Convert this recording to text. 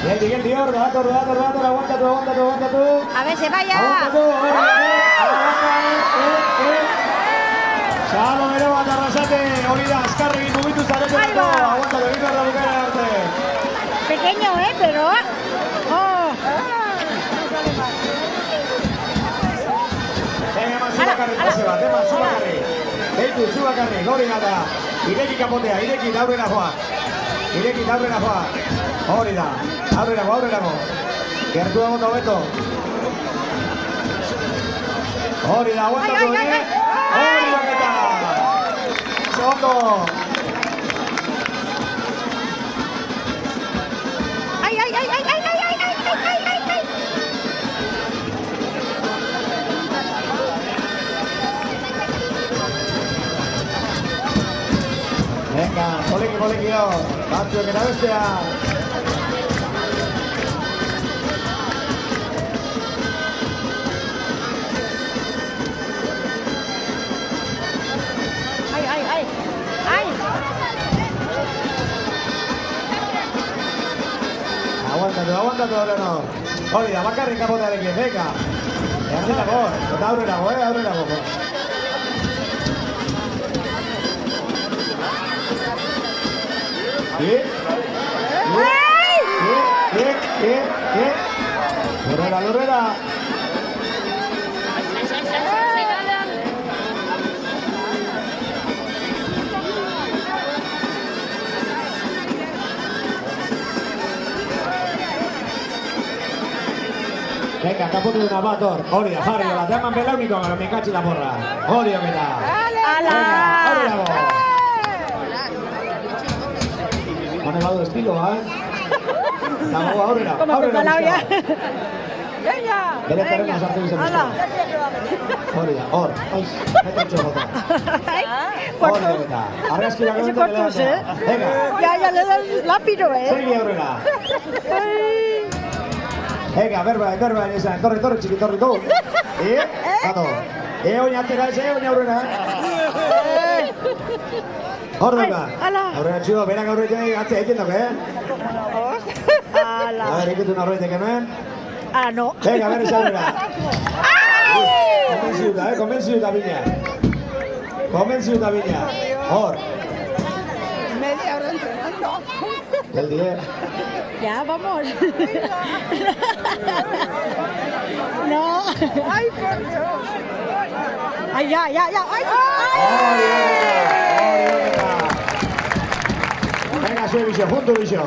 Geldi hor, dator, aguantatu. A ver, se vaya. Aguantatu, Xalo bero bat arrasate, hori da, azkarregin mugitu zaretu. Aguantatu, egin behar da bukaren arte. Pequeño, pero... Oh. Eman zubakarri, pase bat, eman zubakarri. Deitu, zubakarri, hori gata. Ireki kapotea, ireki da aurrera joa. Hori da, aurrerako. Gertu dago hobeto. Hori da, aguantatu, hori baketa. Zondo. Ai. Venga, poliki, batzuek eta bestea. Ai. Aguantatu horreno. Hori da, bakarrik kapotearekin, venga. Aurrerago, eta aurrerago. Lurrera. Venga, kapotu duna bat hor. Hori da, jarri bat. Eman belauniko, gara minkatzi la porra. Hori oketa. Ala. Aurrerago. Hone badu estiloa, Dago aurrera. Bere terreno sartu bizan bizko. Hori da, hor. Metetxo jota. Hori da beta. Argazki da gauta bela. Venga. Ya, le da la piro, Segi aurrera. Venga, berba, esan. Torri, txiki, torri, tu. Gato. Oin atera ez, oin aurrera. Hor duka. Aurrera txudo, berak aurretik atzea egin dok, A ver, ikutun aurretik hemen. No. Venga, berriz aurrera. Konbentziuta bina. Hor. Media hora entrenando. Geldi, Ya, vamos. No. Ay, por Dios. Ay, ya. Ay. Venga, sube, bicho, junto, bicho.